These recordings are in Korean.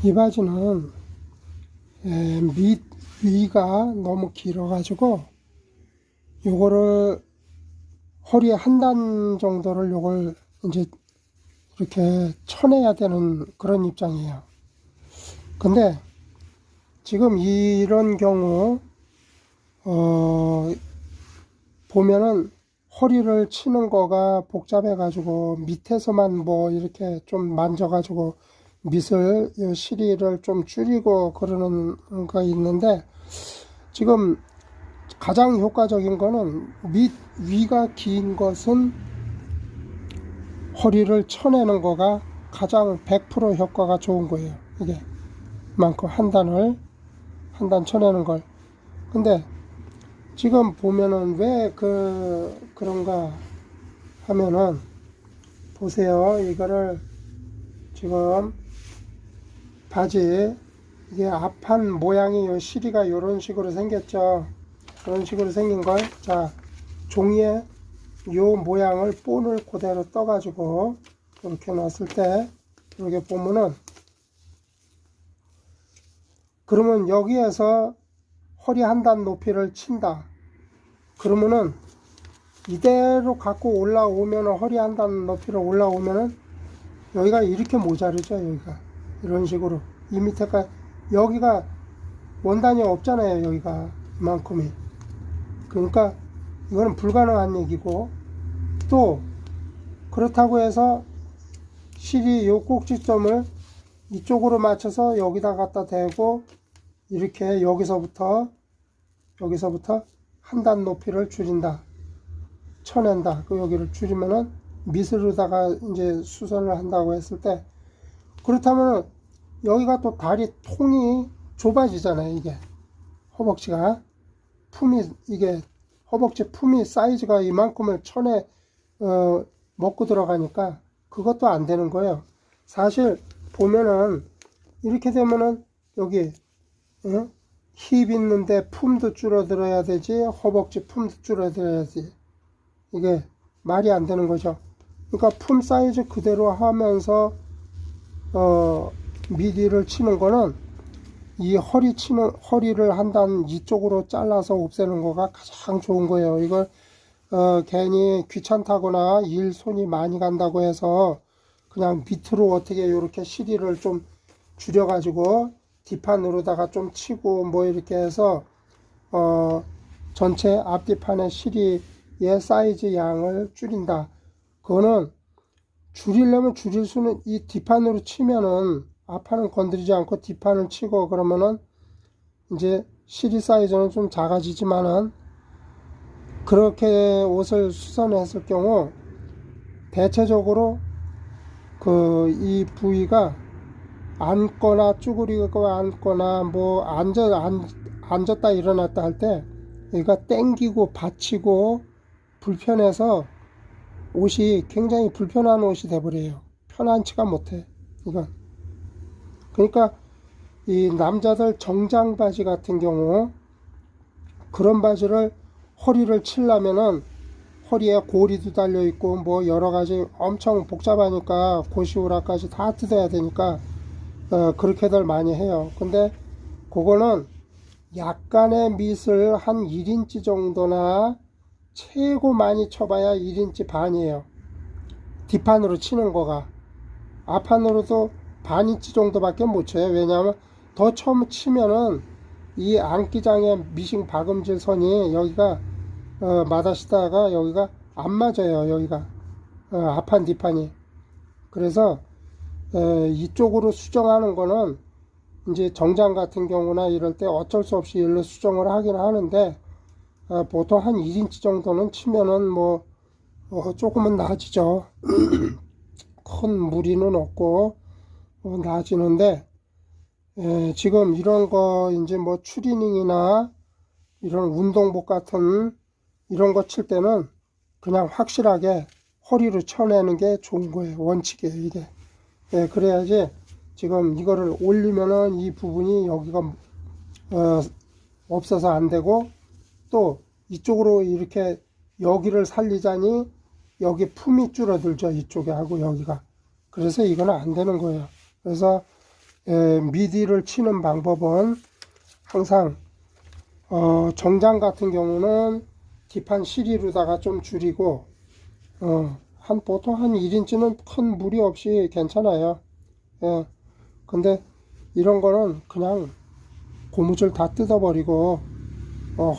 이 바지는 밑 위가 너무 길어가지고 요거를 허리 한 단 정도를 요걸 이제 이렇게 쳐내야 되는 그런 입장이에요. 근데 지금 이런 경우 보면은 허리를 치는 거가 복잡해 가지고 밑에서만 뭐 이렇게 좀 만져 가지고 밑을 실이를 좀 줄이고 그러는 거 있는데, 지금 가장 효과적인 거는 밑 위가 긴 것은 허리를 쳐내는 거가 가장 100% 효과가 좋은 거예요. 이게 만큼 한 단 쳐내는 걸. 근데 지금 보면은 왜 그런가 하면은, 보세요. 이거를 지금 바지, 이게 앞판 모양이 요 실이가 이런 식으로 생겼죠. 그런 식으로 생긴 걸, 자, 종이에 요 모양을 본을 그대로 떠가지고 이렇게 놨을 때, 이렇게 보면은, 그러면 여기에서 허리 한 단 높이를 친다. 그러면은 이대로 갖고 올라오면은, 허리 한 단 높이로 올라오면은 여기가 이렇게 모자르죠. 여기가 이런 식으로 이 밑에가, 여기가 원단이 없잖아요. 여기가 이만큼이. 그러니까 이거는 불가능한 얘기고, 또 그렇다고 해서 실이 요 꼭지점을 이쪽으로 맞춰서 여기다 갖다 대고 이렇게 여기서부터 한 단 높이를 줄인다, 쳐낸다. 그 여기를 줄이면은 밑으로다가 이제 수선을 한다고 했을 때, 그렇다면 여기가 또 다리 통이 좁아지잖아요. 이게 허벅지가 품이, 이게 허벅지 품이 사이즈가 이만큼을 먹고 들어가니까 그것도 안 되는 거예요. 사실 보면은 이렇게 되면은 여기 힙 있는데 품도 줄어들어야 되지, 허벅지 품도 줄어들어야지. 이게 말이 안 되는 거죠. 그러니까 품 사이즈 그대로 하면서 미디를 치는 거는, 이 허리를 한 단 이쪽으로 잘라서 없애는 거가 가장 좋은 거예요. 이걸 괜히 귀찮다거나 일 손이 많이 간다고 해서 그냥 밑으로 어떻게 이렇게 실이를 좀 줄여가지고 뒷판으로다가 좀 치고 뭐 이렇게 해서 전체 앞뒤판의 실이의 사이즈 양을 줄인다. 그거는 줄이려면 줄일 수는, 이 뒷판으로 치면은 앞판은 건드리지 않고 뒷판을 치고 그러면은 이제 실이 사이즈는 좀 작아지지만은, 그렇게 옷을 수선했을 경우 대체적으로 이 부위가 앉거나 쭈그리고 앉거나 뭐 앉았다 일어났다 할 때 여기가 땡기고 받치고 불편해서 옷이 굉장히 불편한 옷이 돼버려요. 편안치가 못해 이건. 그러니까 이 남자들 정장 바지 같은 경우, 그런 바지를 허리를 치려면은 허리에 고리도 달려 있고 뭐 여러 가지 엄청 복잡하니까 고시오라까지 다 뜯어야 되니까 그렇게들 많이 해요. 근데 그거는 약간의 밑을 한 1인치 정도나, 최고 많이 쳐봐야 1인치 반이에요. 뒷판으로 치는 거가. 앞판으로도 반 인치 정도밖에 못 쳐요. 왜냐하면 더 처음 치면은 이 안기장의 미싱 박음질 선이 여기가 마다시다가 여기가 안 맞아요. 여기가 앞판 뒷판이. 그래서 이쪽으로 수정하는 거는 이제 정장 같은 경우나 이럴 때 어쩔 수 없이 일로 수정을 하긴 하는데, 보통 한 1인치 정도는 치면은 뭐 조금은 나아지죠. 큰 무리는 없고 나아지는데, 지금 이런 거 이제 뭐 추리닝이나 이런 운동복 같은 이런 거 칠 때는 그냥 확실하게 허리로 쳐내는 게 좋은 거예요. 원칙이에요, 이게. 그래야지. 지금 이거를 올리면은 이 부분이 여기가 없어서 안 되고, 또 이쪽으로 이렇게 여기를 살리자니 여기 품이 줄어들죠. 이쪽에 하고 여기가. 그래서 이거는 안 되는 거예요. 그래서 미디를 치는 방법은 항상 정장 같은 경우는 뒷판 실이로다가 좀 줄이고 보통 한 1인치는 큰 무리 없이 괜찮아요. 근데 이런 거는 그냥 고무줄 다 뜯어버리고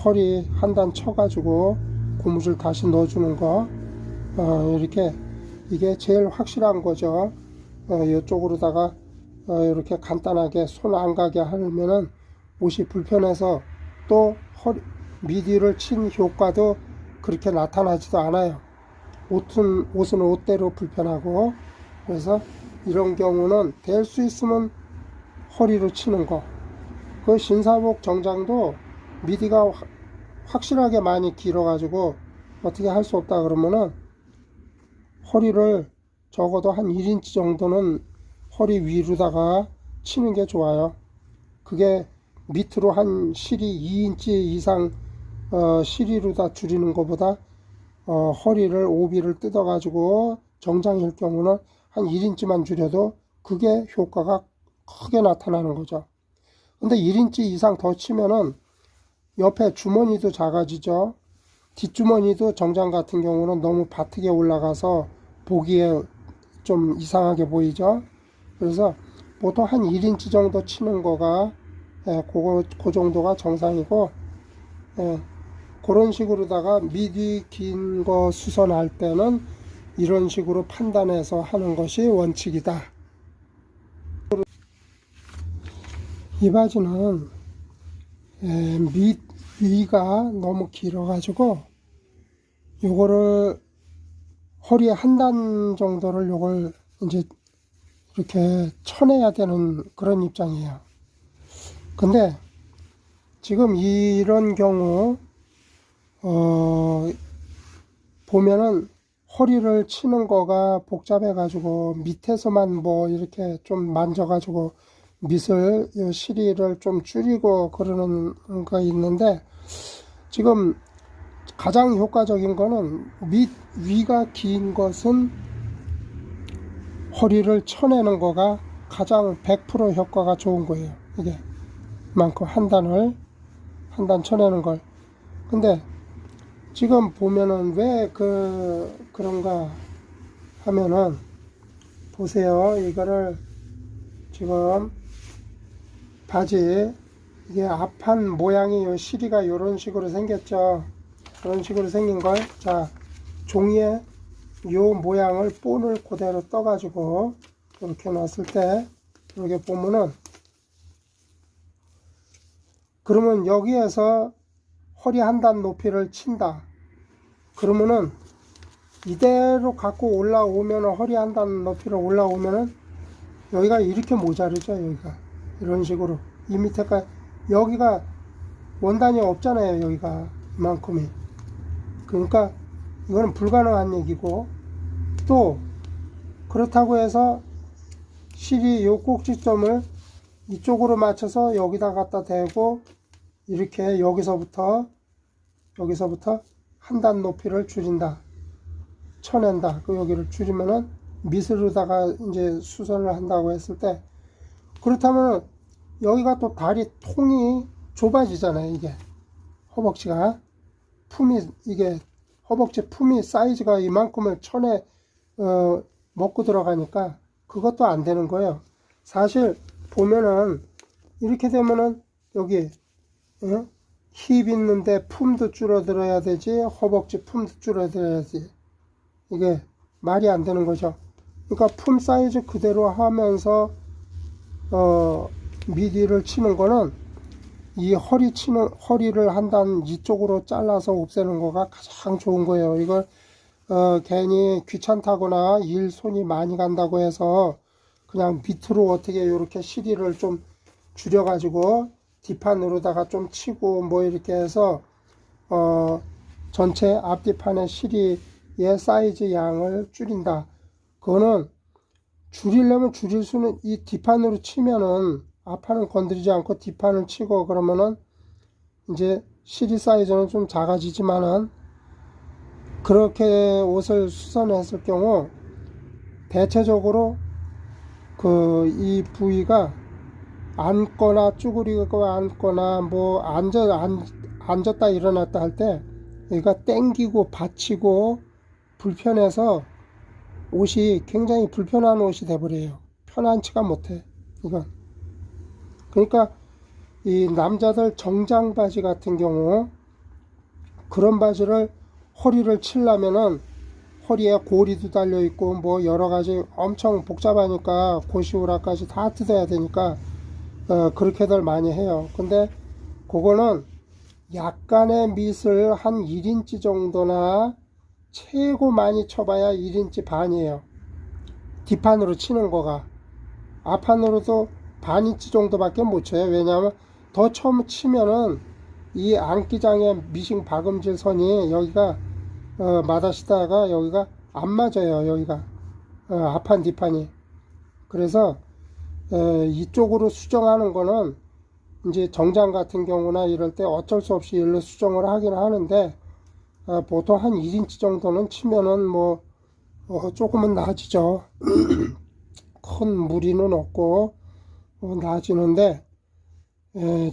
허리 한 단 쳐가지고 고무줄 다시 넣어주는 거 이렇게 이게 제일 확실한 거죠. 이쪽으로다가 이렇게 간단하게 손 안 가게 하면은 옷이 불편해서 또 미디를 친 효과도 그렇게 나타나지도 않아요. 옷은 옷대로 불편하고, 그래서 이런 경우는 될 수 있으면 허리로 치는 거. 그 신사복 정장도 미디가 확실하게 많이 길어가지고 어떻게 할 수 없다 그러면은 허리를 적어도 한 1인치 정도는 허리 위로다가 치는 게 좋아요. 그게 밑으로 한 실이 2인치 이상 실이로다 줄이는 것보다 허리를 오비를 뜯어 가지고 정장일 경우는 한 1인치만 줄여도 그게 효과가 크게 나타나는 거죠. 근데 1인치 이상 더 치면은 옆에 주머니도 작아지죠. 뒷주머니도 정장 같은 경우는 너무 바트게 올라가서 보기에 좀 이상하게 보이죠. 그래서 보통 한 1인치 정도 치는 거가 그 정도가 정상이고, 그런 식으로다가 미디 긴 거 수선할 때는 이런 식으로 판단해서 하는 것이 원칙이다. 이 바지는 위가 너무 길어 가지고 요거를 허리에 한 단 정도를 요걸 이제 이렇게 쳐내야 되는 그런 입장이에요. 근데 지금 이런 경우 보면은 허리를 치는 거가 복잡해 가지고 밑에서만 뭐 이렇게 좀 만져 가지고 밑을 실이를 좀 줄이고 그러는 거 있는데, 지금 가장 효과적인 거는 위가 긴 것은 허리를 쳐내는 거가 가장 100% 효과가 좋은 거예요. 이게 만큼 한 단 쳐내는 걸. 근데 지금 보면은 왜 그런가 하면은, 보세요. 이거를 지금 바지 이게 앞판 모양이 요 실이가 이런 식으로 생겼죠. 그런 식으로 생긴 걸, 자, 종이에 요 모양을 본을 그대로 떠 가지고 이렇게 놨을 때 이렇게 보면은, 그러면 여기에서 허리 한 단 높이를 친다 그러면은 이대로 갖고 올라오면은, 허리 한 단 높이로 올라오면은 여기가 이렇게 모자르죠. 여기가 이런 식으로 이 밑에가, 여기가 원단이 없잖아요. 여기가 이만큼이. 그러니까 이거는 불가능한 얘기고, 또 그렇다고 해서 실이 요 꼭지점을 이쪽으로 맞춰서 여기다 갖다 대고 이렇게 여기서부터 한 단 높이를 줄인다, 쳐낸다. 그 여기를 줄이면은 밑으로다가 이제 수선을 한다고 했을 때, 그렇다면 여기가 또 다리 통이 좁아지잖아요. 이게 허벅지가 이게 허벅지 품이 사이즈가 이만큼을 먹고 들어가니까 그것도 안 되는 거예요. 사실 보면은 이렇게 되면은 여기 힙 있는데 품도 줄어들어야 되지, 허벅지 품도 줄어들어야지. 이게 말이 안 되는 거죠. 그러니까 품 사이즈 그대로 하면서 미디를 치는 거는 이 허리를 한 단 이쪽으로 잘라서 없애는 거가 가장 좋은 거예요. 이걸 괜히 귀찮다거나 일 손이 많이 간다고 해서 그냥 밑으로 어떻게 이렇게 실이를 좀 줄여 가지고 뒷판으로다가 좀 치고 뭐 이렇게 해서 전체 앞뒤판의 실이의 사이즈 양을 줄인다. 그거는 줄이려면 줄일 수는, 이 뒷판으로 치면은 앞판은 건드리지 않고 뒷판을 치고 그러면은 이제 실이 사이즈는 좀 작아지지만은, 그렇게 옷을 수선했을 경우 대체적으로 이 부위가 앉거나 쭈그리고 앉거나 뭐 앉았다 일어났다 할 때 여기가 땡기고 받치고 불편해서 옷이 굉장히 불편한 옷이 돼버려요. 편안치가 못해 이건. 그러니까 이 남자들 정장 바지 같은 경우 그런 바지를 허리를 치려면은 허리에 고리도 달려 있고 뭐 여러 가지 엄청 복잡하니까 고시오라까지 다 뜯어야 되니까 그렇게들 많이 해요. 근데 그거는 약간의 밑을 한 1인치 정도나 최고 많이 쳐봐야 1인치 반이에요. 뒷판으로 치는 거가. 앞판으로도 반 인치 정도밖에 못 쳐요. 왜냐하면 더 처음 치면은 이 안기장의 미싱 박음질 선이 여기가 마다시다가 여기가 안 맞아요. 여기가 앞판 뒷판이. 그래서 이쪽으로 수정하는 거는 이제 정장 같은 경우나 이럴 때 어쩔 수 없이 일로 수정을 하긴 하는데 보통 한 1인치 정도는 치면은 뭐 조금은 나아지죠. 큰 무리는 없고 나아지는데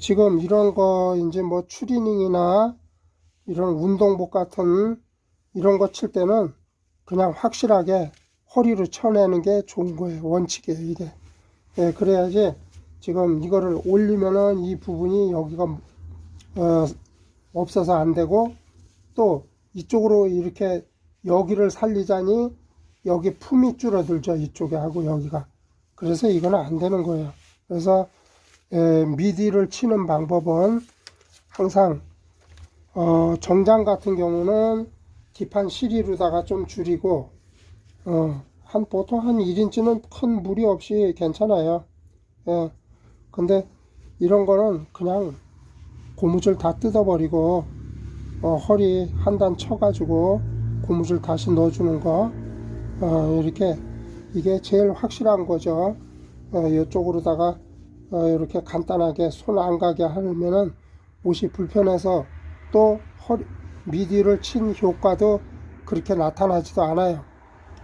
지금 이런 거 이제 뭐 추리닝이나 이런 운동복 같은 이런 거 칠 때는 그냥 확실하게 허리로 쳐내는 게 좋은 거예요. 원칙이에요 이게. 그래야지 지금 이거를 올리면은 이 부분이 여기가 없어서 안 되고 또 이쪽으로 이렇게 여기를 살리자니 여기 품이 줄어들죠. 이쪽에 하고 여기가. 그래서 이거는 안 되는 거예요. 그래서 미디를 치는 방법은 항상 정장 같은 경우는 뒷판 실이로다가 좀 줄이고 보통 한 1인치는 큰 무리 없이 괜찮아요. 근데 이런 거는 그냥 고무줄 다 뜯어버리고 허리 한 단 쳐가지고 고무줄 다시 넣어주는 거 이렇게 이게 제일 확실한 거죠. 이쪽으로다가 이렇게 간단하게 손 안 가게 하면은 옷이 불편해서 또 미디를 친 효과도 그렇게 나타나지도 않아요.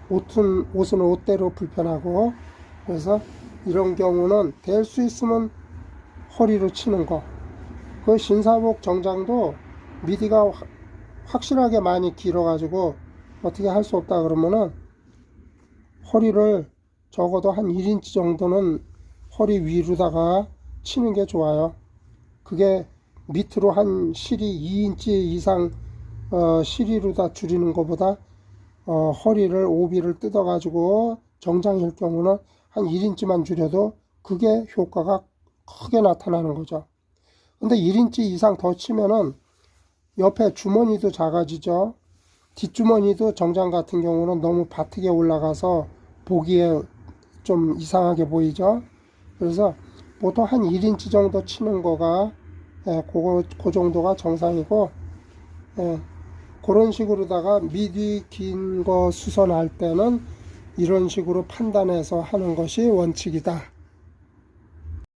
옷은 옷대로 불편하고. 그래서 이런 경우는 될 수 있으면 허리로 치는 거. 그 신사복 정장도 미디가 확실하게 많이 길어가지고 어떻게 할 수 없다 그러면은 허리를 적어도 한 1인치 정도는 허리 위로다가 치는 게 좋아요. 그게 밑으로 한 실이 2인치 이상 실이로다 줄이는 것보다 허리를 오비를 뜯어 가지고 정장일 경우는 한 1인치만 줄여도 그게 효과가 크게 나타나는 거죠. 근데 1인치 이상 더 치면은 옆에 주머니도 작아지죠. 뒷주머니도 정장 같은 경우는 너무 바트게 올라가서 보기에 좀 이상하게 보이죠. 그래서 보통 한 1인치 정도 치는 거가 그 정도가 정상이고 그런 식으로다가 미디 긴 거 수선할 때는 이런 식으로 판단해서 하는 것이 원칙이다.